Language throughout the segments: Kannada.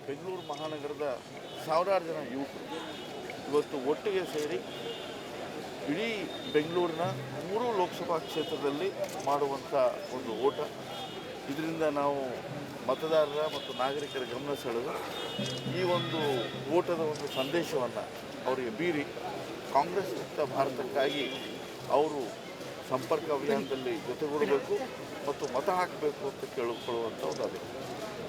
ಬೆಂಗಳೂರು ಮಹಾನಗರದ ಸಾವಿರಾರು ಜನ ಯುವಕರು ಇವತ್ತು ಒಟ್ಟಿಗೆ ಸೇರಿ ಇಡೀ ಬೆಂಗಳೂರಿನ 3 ಲೋಕಸಭಾ ಕ್ಷೇತ್ರದಲ್ಲಿ ಮಾಡುವಂಥ ಒಂದು ಓಟ. ಇದರಿಂದ ನಾವು ಮತದಾರರ ಮತ್ತು ನಾಗರಿಕರ ಗಮನ ಸೆಳೆದು ಈ ಒಂದು ಓಟದ ಒಂದು ಸಂದೇಶವನ್ನು ಅವರಿಗೆ ಬೀರಿ ಕಾಂಗ್ರೆಸ್ ಮುಕ್ತ ಭಾರತಕ್ಕಾಗಿ ಅವರು ಸಂಪರ್ಕ ಅಭಿಯಾನದಲ್ಲಿ ಜೊತೆಗೂಡಬೇಕು ಮತ್ತು ಮತ ಹಾಕಬೇಕು ಅಂತ ಕೇಳಿಕೊಳ್ಳುವಂಥ ಒಂದು ಅದೇ.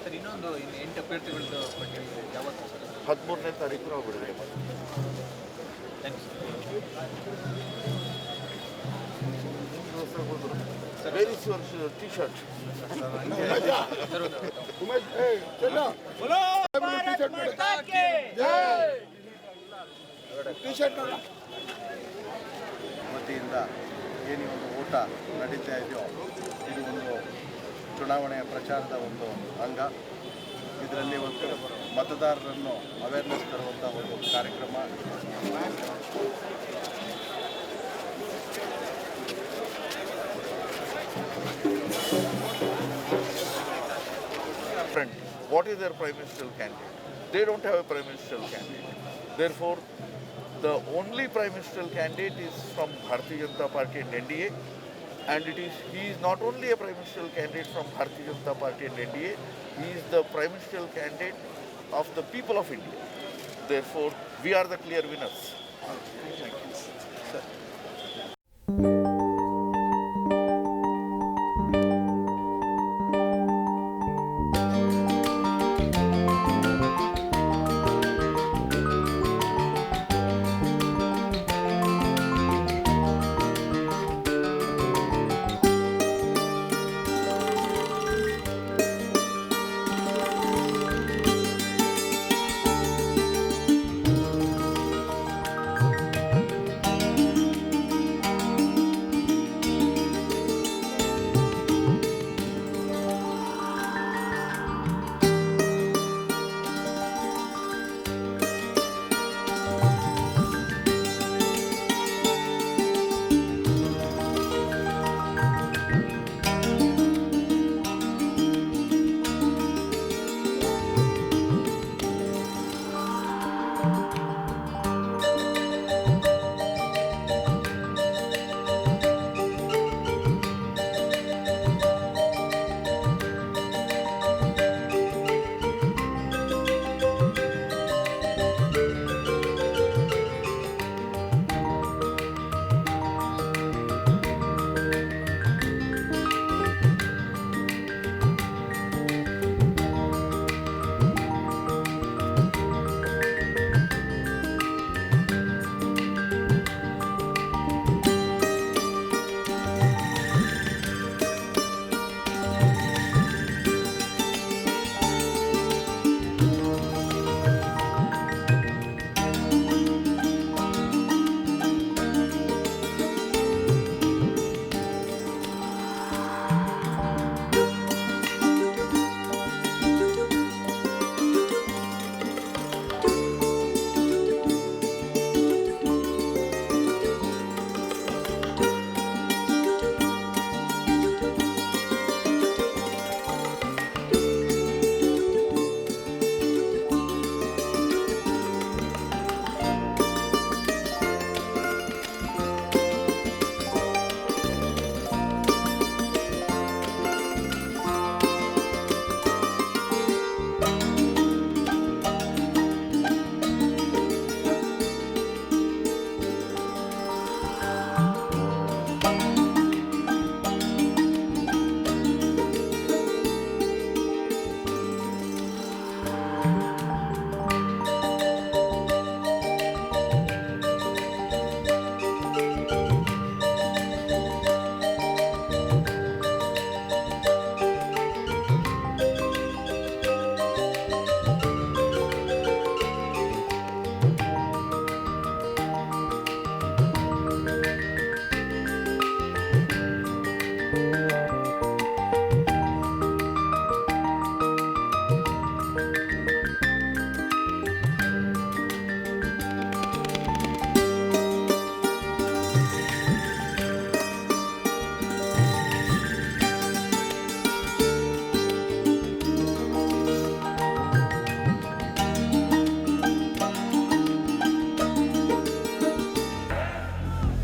ಸರ್, ಇನ್ನೊಂದು 8 ಅಭ್ಯರ್ಥಿಗಳದ್ದು ಪಟ್ಟಿಯಲ್ಲಿ ಯಾವತ್ತು ಸರ್? 13ನೇ ತಾರೀಕು ನಾವು ಬಿಡುಗಡೆ ಮಾಡ್ತೀವಿ. ವೆರಿ ಸೋರ್ಸ್ ಟಿ ಶರ್ಟ್ ವತಿಯಿಂದ ಏನು ಒಂದು ಓಟ ನಡೀತಾ ಇದೆಯೋ ಇದು ಒಂದು ಚುನಾವಣೆಯ ಪ್ರಚಾರದ ಒಂದು ಅಂಗ. ಇದರಲ್ಲಿ ಒಂದು ಮತದಾರರನ್ನು ಅವೇರ್ನೆಸ್ ತರುವಂಥ ಒಂದು ಕಾರ್ಯಕ್ರಮ. Friend, what is their prime ministerial candidate? They don't have a prime ministerial candidate. Therefore, the only prime ministerial candidate is from Bharatiya Janata Party and NDA, and he is not only a prime ministerial candidate from Bharatiya Janata Party and NDA, he is the prime ministerial candidate of the people of India. Therefore, we are the clear winners. Thank you.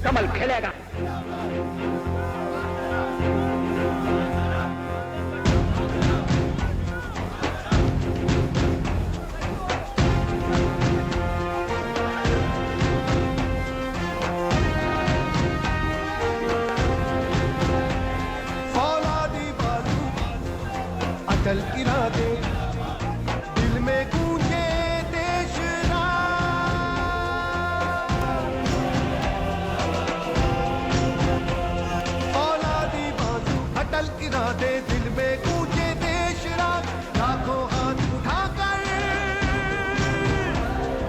कमल खेलेगा। फौलादी बालू अटल इरादे दिल में गूंजे देश फौलादी बालू अटल इरादे दिल में गूंजे देश लाखों हाथ उठाकर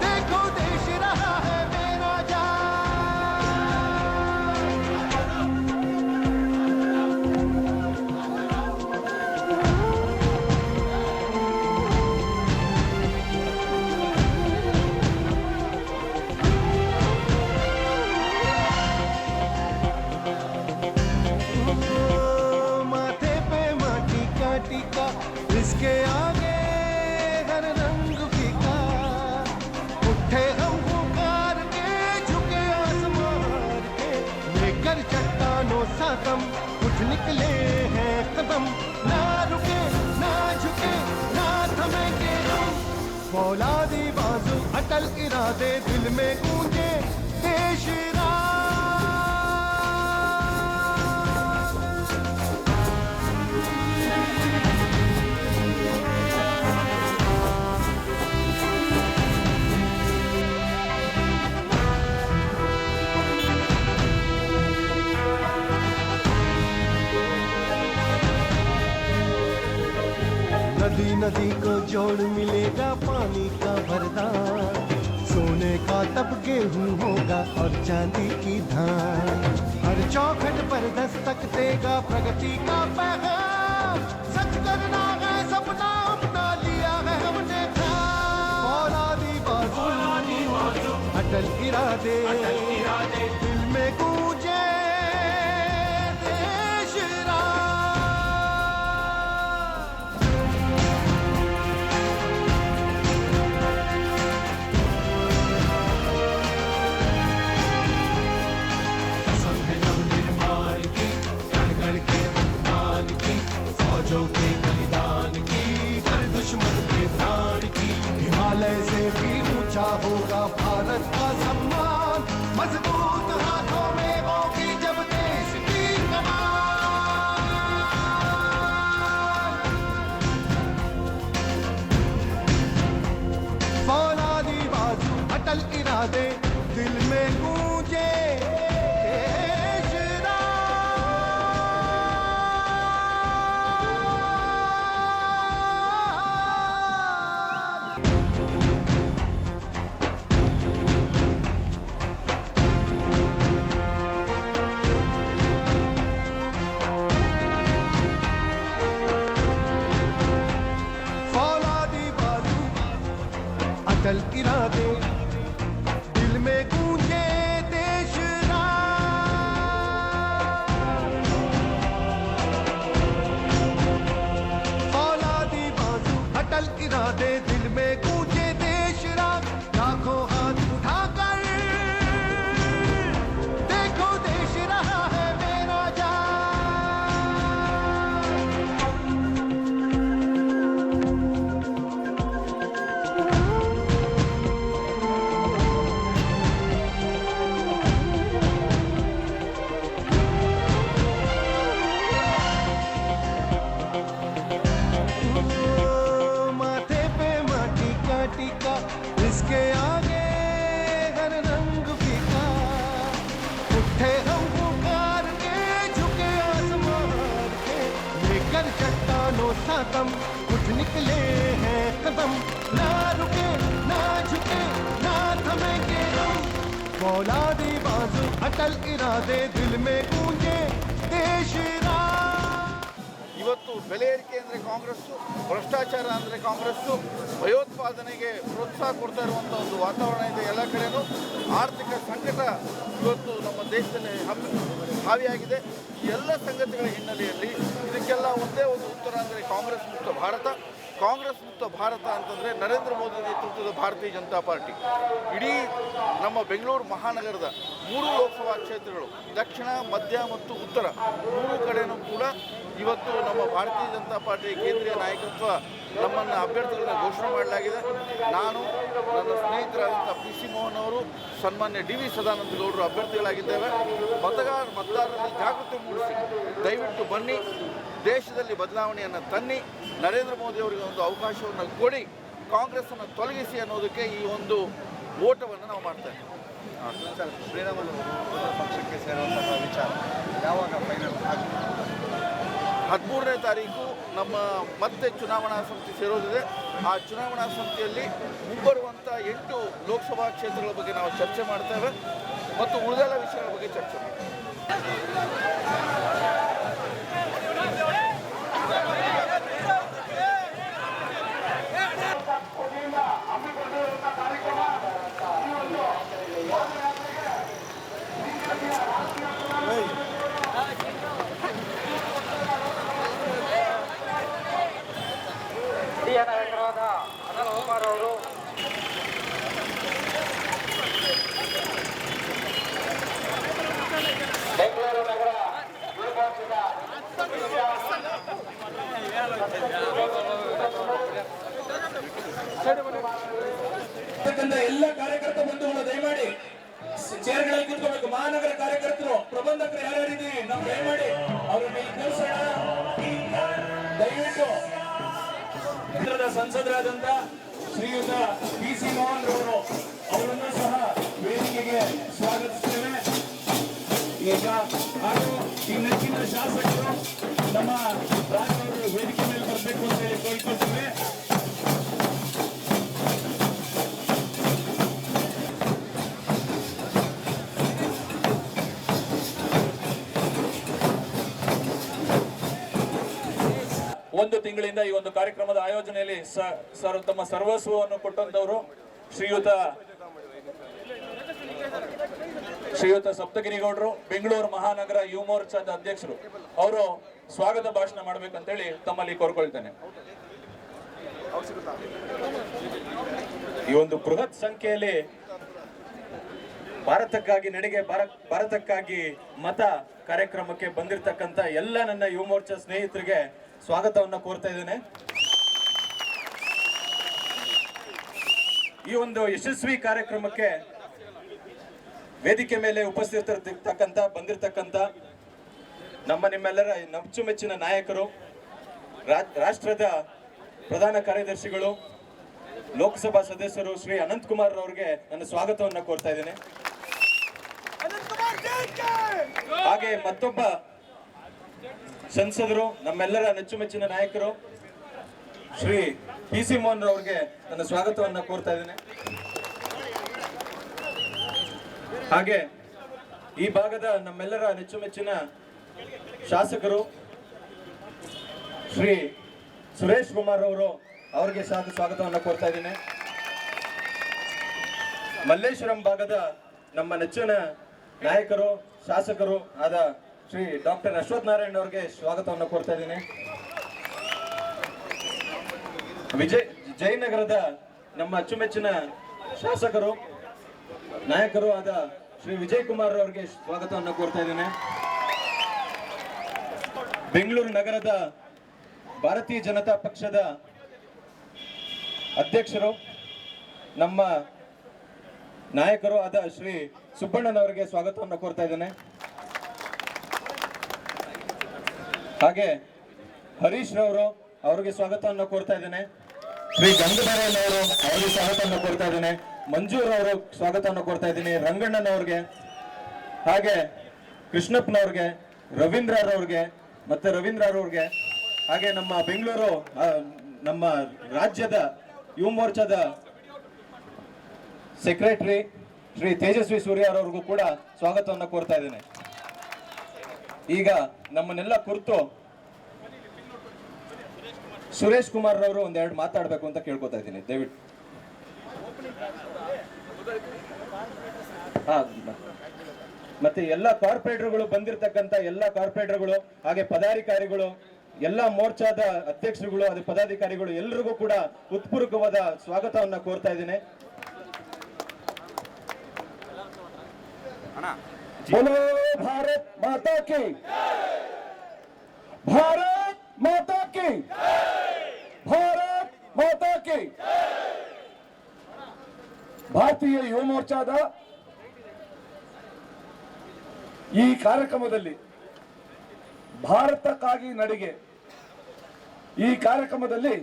देखो देश रहा है मेरा माथे पे माटी का टीका इसके आगे हर रंग फीका उठे हम पुकार के झुके आसमान के लेकर चट्टानों सा कम निकले हैं कदम, ना रुके ना झुके ना थमेंगे हम। फौलादी बाजू अटल इरादे, दिल में गूंजे देश राज। नदी नदी को जोड़ मिलेगा पानी का वरदान, सोने का तब गेहूं होगा और चांदी की धान। हर चौखट पर दस्तक देगा प्रगति का पैगाम, सच करना है सपना अपना लिया है हमने ठान। फौलादी बाजू अटल इरादे, दिल में गूंजे देश राज। फौजों के बलिदान की, हर दुश्मन के प्राण की। हिमालय से भी ऊंचा होगा भारत का सम्मान, मजबूत हाथों में होगी जब देश की कमान। फौलादी बाजू अटल इरादे, दिल में गूंजे देश राज। फौलादी बाजू अटल इरादे, दिल में गूंजे देश राज। फौलादी बाजू अटल इरादे, दिल में गूंजे देश राज। लाखों हाथ उठाकर देखो देश रहा है मेरा जान। माथे पे माटी का टीका, इसके आगे हर रंग फीका। उठे हम पुकार के, झुके आसमान के, लेकर चट्टानों सा दम, उठ निकले हैं कदम, ना रुके ना झुके ना थमेंगे हम। फौलादी बाजू अटल इरादे, दिल में गूंजे देश राज। ಇವತ್ತು ಬೆಲೆ ಏರಿಕೆ ಅಂದರೆ ಕಾಂಗ್ರೆಸ್ಸು, ಭ್ರಷ್ಟಾಚಾರ ಅಂದರೆ ಕಾಂಗ್ರೆಸ್ಸು, ಭಯೋತ್ಪಾದನೆಗೆ ಪ್ರೋತ್ಸಾಹ ಕೊಡ್ತಾ ಇರುವಂಥ ಒಂದು ವಾತಾವರಣ ಇದೆ ಎಲ್ಲ ಕಡೆಯೂ. ಆರ್ಥಿಕ ಸಂಕಟ ಇವತ್ತು ನಮ್ಮ ದೇಶದಲ್ಲಿ ಹಾವಿಯಾಗಿದೆ. ಈ ಎಲ್ಲ ಸಂಗತಿಗಳ ಹಿನ್ನೆಲೆಯಲ್ಲಿ ಇದಕ್ಕೆಲ್ಲ ಒಂದೇ ಒಂದು ಉತ್ತರ ಅಂದರೆ ಕಾಂಗ್ರೆಸ್ ಮುಕ್ತ ಭಾರತ. ಕಾಂಗ್ರೆಸ್ ಮುಕ್ತ ಭಾರತ ಅಂತಂದರೆ ನರೇಂದ್ರ ಮೋದಿ ನೇತೃತ್ವದ ಭಾರತೀಯ ಜನತಾ ಪಾರ್ಟಿ ಇಡೀ ನಮ್ಮ ಬೆಂಗಳೂರು ಮಹಾನಗರದ 3 ಲೋಕಸಭಾ ಕ್ಷೇತ್ರಗಳು, ದಕ್ಷಿಣ, ಮಧ್ಯ ಮತ್ತು ಉತ್ತರ 3 ಕಡೆಯೂ ಕೂಡ ಇವತ್ತು ನಮ್ಮ ಭಾರತೀಯ ಜನತಾ ಪಾರ್ಟಿ ಕೇಂದ್ರೀಯ ನಾಯಕತ್ವ ನಮ್ಮನ್ನು ಅಭ್ಯರ್ಥಿಗಳನ್ನ ಘೋಷಣೆ ಮಾಡಲಾಗಿದೆ. ನಾನು, ನನ್ನ ಸ್ನೇಹಿತರಾದಂಥ PC ಮೋಹನ್ ಅವರು, ಸನ್ಮಾನ್ಯ DV ಸದಾನಂದ ಗೌಡರು ಅಭ್ಯರ್ಥಿಗಳಾಗಿದ್ದೇವೆ. ಮತದಾರರಲ್ಲಿ ಜಾಗೃತಿ ಮೂಡಿಸಿ ದಯವಿಟ್ಟು ಬನ್ನಿ, ದೇಶದಲ್ಲಿ ಬದಲಾವಣೆಯನ್ನು ತನ್ನಿ, ನರೇಂದ್ರ ಮೋದಿ ಅವರಿಗೆ ಒಂದು ಅವಕಾಶವನ್ನು ಕೊಡಿ, ಕಾಂಗ್ರೆಸ್ಸನ್ನು ತೊಲಗಿಸಿ ಅನ್ನೋದಕ್ಕೆ ಈ ಒಂದು ಓಟವನ್ನು ನಾವು ಮಾಡ್ತಾ ಇದ್ದೀವಿ. ಸರ್, ಶ್ರೀರಾಮುಲು ಪಕ್ಷಕ್ಕೆ ಸೇರುವಂತಹ ವಿಚಾರ ಯಾವಾಗ ಫೈನಲ್ ಆಗುತ್ತೆ? 13ನೇ ತಾರೀಕು ನಮ್ಮ ಮತ್ತೆ ಚುನಾವಣಾ ಸಮಿತಿ ಸೇರೋದಿದೆ. ಆ ಚುನಾವಣಾ ಸಮಿತಿಯಲ್ಲಿ ಮುಂಬರುವಂಥ 8 ಲೋಕಸಭಾ ಕ್ಷೇತ್ರಗಳ ಬಗ್ಗೆ ನಾವು ಚರ್ಚೆ ಮಾಡ್ತೇವೆ ಮತ್ತು ಉಳಿದೆಲ್ಲ ವಿಷಯಗಳ ಬಗ್ಗೆ ಚರ್ಚೆ ಮಾಡ್ತೇವೆ. ಹಿರಿಯ ನಾಯಕರಾದ ಅನಂತ್ ಕುಮಾರ್ ಅವರು ಬೆಂಗಳೂರು ನಗರ ಯುವ ಮೋರ್ಚಾದ ಎಲ್ಲ ಕಾರ್ಯಕರ್ತ ಬಂಧುಗಳು ದಯಮಾಡಿ ಚೇರ್ಗಳಲ್ಲಿ ಕೂತ್ಕೋಬೇಕು. ಮಹಾನಗರ ಕಾರ್ಯಕರ್ತರು, ಪ್ರಬಂಧಕರು ಯಾರ್ಯಾರಿದ್ದೀವಿ ನಾವು ದಯಮಾಡಿ ಅವ್ರನ್ನ ಕೂರಿಸೋಣ. ದಯವಿಟ್ಟು ಕೇಂದ್ರದ ಸಂಸದರಾದಂತ ಶ್ರೀಯುತ PC ಮೋಹನ್ ರವರು ಅವರನ್ನು ಸಹ ವೇದಿಕೆಗೆ ಸ್ವಾಗತಿಸ್ತೇವೆ. ಈಗ ಹಾಗೂ ಈ ನೆಚ್ಚಿನ ಶಾಸಕರು ನಮ್ಮ ರಾಜ್ಯವರು ವೇದಿಕೆ ಮೇಲೆ ಬರಬೇಕು ಅಂತ ಹೇಳಿ ಕೇಳ್ಕೊಳ್ತೇವೆ. ಒಂದು ತಿಂಗಳಿಂದ ಈ ಒಂದು ಕಾರ್ಯಕ್ರಮದ ಆಯೋಜನೆಯಲ್ಲಿ ತಮ್ಮ ಸರ್ವಸ್ವವನ್ನು ಕೊಟ್ಟಂತವರು ಶ್ರೀಯುತ ಸಪ್ತಗಿರಿಗೌಡರು, ಬೆಂಗಳೂರು ಮಹಾನಗರ ಯುವ ಮೋರ್ಚಾದ ಅಧ್ಯಕ್ಷರು. ಅವರು ಸ್ವಾಗತ ಭಾಷಣ ಮಾಡ್ಬೇಕಂತೇಳಿ ತಮ್ಮಲ್ಲಿ ಕೋರ್ಕೊಳ್ತೇನೆ. ಈ ಒಂದು ಬೃಹತ್ ಸಂಖ್ಯೆಯಲ್ಲಿ ಭಾರತಕ್ಕಾಗಿ ನಡೆಗೆ ಭಾರತಕ್ಕಾಗಿ ಮತ ಕಾರ್ಯಕ್ರಮಕ್ಕೆ ಬಂದಿರತಕ್ಕಂತ ಎಲ್ಲ ನನ್ನ ಯುವ ಮೋರ್ಚಾ ಸ್ನೇಹಿತರಿಗೆ ಸ್ವಾಗತವನ್ನ ಕೋರ್ತಾ ಇದ್ದೇನೆ. ಈ ಒಂದು ಯಶಸ್ವಿ ಕಾರ್ಯಕ್ರಮಕ್ಕೆ ವೇದಿಕೆ ಮೇಲೆ ಬಂದಿರತಕ್ಕಂತ ನಿಮ್ಮೆಲ್ಲರ ನಚ್ಚುಮೆಚ್ಚಿನ ನಾಯಕರು, ರಾಷ್ಟ್ರದ ಪ್ರಧಾನ ಕಾರ್ಯದರ್ಶಿಗಳು, ಲೋಕಸಭಾ ಸದಸ್ಯರು ಶ್ರೀ ಅನಂತ್ ಕುಮಾರ್ ಅವರಿಗೆ ನನ್ನ ಸ್ವಾಗತವನ್ನ ಕೋರ್ತಾ ಇದ್ದೇನೆ. ಹಾಗೆ ಮತ್ತೊಬ್ಬ ಸಂಸದರು, ನಮ್ಮೆಲ್ಲರ ನೆಚ್ಚುಮೆಚ್ಚಿನ ನಾಯಕರು ಶ್ರೀ PC ಮೋಹನ್ ಅವರಿಗೆ ನನ್ನ ಸ್ವಾಗತವನ್ನ ಕೋರ್ತಾ ಇದ್ದೇನೆ. ಹಾಗೆ ಈ ಭಾಗದ ನಮ್ಮೆಲ್ಲರ ನೆಚ್ಚುಮೆಚ್ಚಿನ ಶಾಸಕರು ಶ್ರೀ ಸುರೇಶ್ ಕುಮಾರ್ ಅವರಿಗೆ ಸ್ವಾಗತವನ್ನ ಕೋರ್ತಾ ಇದ್ದೇನೆ. ಮಲ್ಲೇಶ್ವರಂ ಭಾಗದ ನಮ್ಮ ನೆಚ್ಚಿನ ನಾಯಕರು, ಶಾಸಕರು ಆದ ಶ್ರೀ ಡಾಕ್ಟರ್ ಅಶ್ವಥ್ ನಾರಾಯಣ್ ಅವರಿಗೆ ಸ್ವಾಗತವನ್ನು ಕೋರ್ತಾ ಇದ್ದೀನಿ. ಜಯನಗರದ ನಮ್ಮ ಅಚ್ಚುಮೆಚ್ಚಿನ ಶಾಸಕರು, ನಾಯಕರು ಆದ ಶ್ರೀ ವಿಜಯ್ ಕುಮಾರ್ ಅವರಿಗೆ ಸ್ವಾಗತವನ್ನು ಕೋರ್ತಾ ಇದ್ದೇನೆ. ಬೆಂಗಳೂರು ನಗರದ ಭಾರತೀಯ ಜನತಾ ಪಕ್ಷದ ಅಧ್ಯಕ್ಷರು, ನಮ್ಮ ನಾಯಕರು ಆದ ಶ್ರೀ ಸುಬ್ಬಣ್ಣನವರಿಗೆ ಸ್ವಾಗತವನ್ನು ಕೋರ್ತಾ ಇದ್ದೇನೆ. ಹಾಗೆ ಹರೀಶ್ ರವರು ಅವರಿಗೆ ಸ್ವಾಗತವನ್ನು ಕೋರ್ತಾ ಇದ್ದೇನೆ. ಶ್ರೀ ಗಂಗಧರನವರು ಅವರಿಗೆ ಸ್ವಾಗತವನ್ನು ಕೋರ್ತಾ ಇದ್ದೇನೆ. ಮಂಜೂರ್ ಅವರು ಸ್ವಾಗತವನ್ನು ಕೋರ್ತಾ ಇದ್ದೀನಿ. ರಂಗಣ್ಣನವ್ರಿಗೆ, ಹಾಗೆ ಕೃಷ್ಣಪ್ಪನವ್ರಿಗೆ, ರವೀಂದ್ರರವ್ರಿಗೆ ಹಾಗೆ ನಮ್ಮ ಬೆಂಗಳೂರು ನಮ್ಮ ರಾಜ್ಯದ ಯುವ ಮೋರ್ಚಾದ ಸೆಕ್ರೆಟರಿ ಶ್ರೀ ತೇಜಸ್ವಿ ಸೂರ್ಯರವ್ರಿಗೂ ಕೂಡ ಸ್ವಾಗತವನ್ನು ಕೋರ್ತಾ ಇದ್ದೇನೆ. ಈಗ ನಮ್ಮನ್ನೆಲ್ಲ ಕುರಿತು ಸುರೇಶ್ ಕುಮಾರ್ ರವರು ಒಂದೆರಡು ಮಾತಾಡಬೇಕು ಅಂತ ಕೇಳ್ಕೊತಾ ಇದ್ದೀನಿ, ದಯವಿಟ್ಟು. ಮತ್ತೆ ಎಲ್ಲ ಕಾರ್ಪೊರೇಟರ್ಗಳು ಬಂದಿರತಕ್ಕಂತ ಎಲ್ಲ ಕಾರ್ಪೊರೇಟರ್ಗಳು, ಹಾಗೆ ಪದಾಧಿಕಾರಿಗಳು, ಎಲ್ಲ ಮೋರ್ಚಾದ ಅಧ್ಯಕ್ಷರುಗಳು, ಅದೇ ಪದಾಧಿಕಾರಿಗಳು ಎಲ್ಲರಿಗೂ ಕೂಡ ಉತ್ಪೂರ್ವಕವಾದ ಸ್ವಾಗತವನ್ನ ಕೋರ್ತಾ ಇದ್ದೀನಿ. बोलो भारत माता की, भारत माता की, भारत माता की. ಭಾರತೀಯ ಯುವ ಮೋರ್ಚಾದ ಈ ಕಾರ್ಯಕ್ರಮದಲ್ಲಿ ಭಾರತಕ್ಕಾಗಿ ನಡಿಗೆ ಈ ಕಾರ್ಯಕ್ರಮದಲ್ಲಿ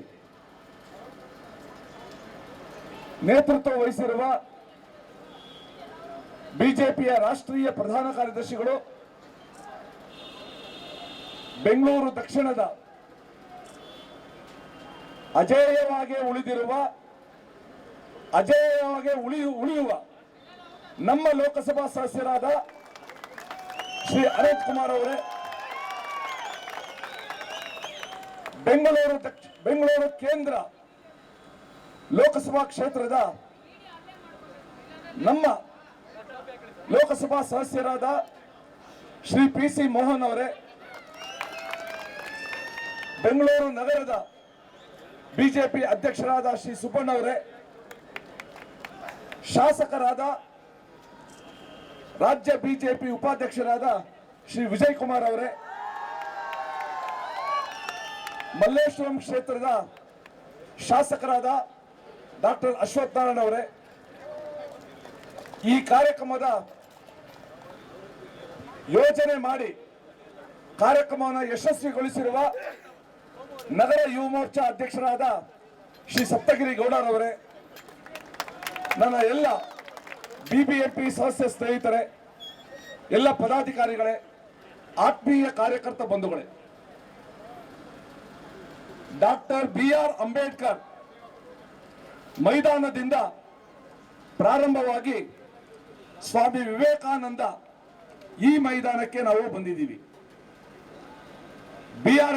ನೇತೃತ್ವ ವಹಿಸಿರುವ ಬಿಜೆಪಿಯ ರಾಷ್ಟ್ರೀಯ ಪ್ರಧಾನ ಕಾರ್ಯದರ್ಶಿಗಳು, ಬೆಂಗಳೂರು ದಕ್ಷಿಣದ ಅಜೇಯವಾಗಿ ಉಳಿಯುವ ನಮ್ಮ ಲೋಕಸಭಾ ಸದಸ್ಯರಾದ ಶ್ರೀ ಅನಂತ್ ಕುಮಾರ್ ಅವರೇ, ಬೆಂಗಳೂರು ಕೇಂದ್ರ ಲೋಕಸಭಾ ಕ್ಷೇತ್ರದ ನಮ್ಮ ಲೋಕಸಭಾ ಸದಸ್ಯರಾದ ಶ್ರೀ PC ಮೋಹನ್ ಅವರೇ, ಬೆಂಗಳೂರು ನಗರದ ಬಿಜೆಪಿ ಅಧ್ಯಕ್ಷರಾದ ಶ್ರೀ ಸುಬ್ಬಣ್ಣ ಅವರೇ, ಶಾಸಕರಾದ ರಾಜ್ಯ ಬಿಜೆಪಿ ಉಪಾಧ್ಯಕ್ಷರಾದ ಶ್ರೀ ವಿಜಯ್ ಕುಮಾರ್ ಅವರೇ, ಮಲ್ಲೇಶ್ವರಂ ಕ್ಷೇತ್ರದ ಶಾಸಕರಾದ ಡಾಕ್ಟರ್ ಅಶ್ವಥ್ ನಾರಾಯಣ ಅವರೇ, ಈ ಕಾರ್ಯಕ್ರಮದ ಯೋಜನೆ ಮಾಡಿ ಕಾರ್ಯಕ್ರಮವನ್ನು ಯಶಸ್ವಿಗೊಳಿಸಿರುವ ನಗರ ಯುವ ಮೋರ್ಚಾ ಅಧ್ಯಕ್ಷರಾದ ಶ್ರೀ ಸಪ್ತಗಿರಿ ಗೌಡರವರೇ, ನನ್ನ ಎಲ್ಲ ಬಿಬಿಎಂಪಿ ಸದಸ್ಯ ಸ್ನೇಹಿತರೆ, ಎಲ್ಲ ಪದಾಧಿಕಾರಿಗಳೇ, ಆತ್ಮೀಯ ಕಾರ್ಯಕರ್ತ ಬಂಧುಗಳೇ, ಡಾಕ್ಟರ್ BR ಅಂಬೇಡ್ಕರ್ ಮೈದಾನದಿಂದ ಪ್ರಾರಂಭವಾಗಿ ಸ್ವಾಮಿ ವಿವೇಕಾನಂದ ಈ ಮೈದಾನಕ್ಕೆ ನಾವು ಬಂದಿದ್ದೀವಿ. BR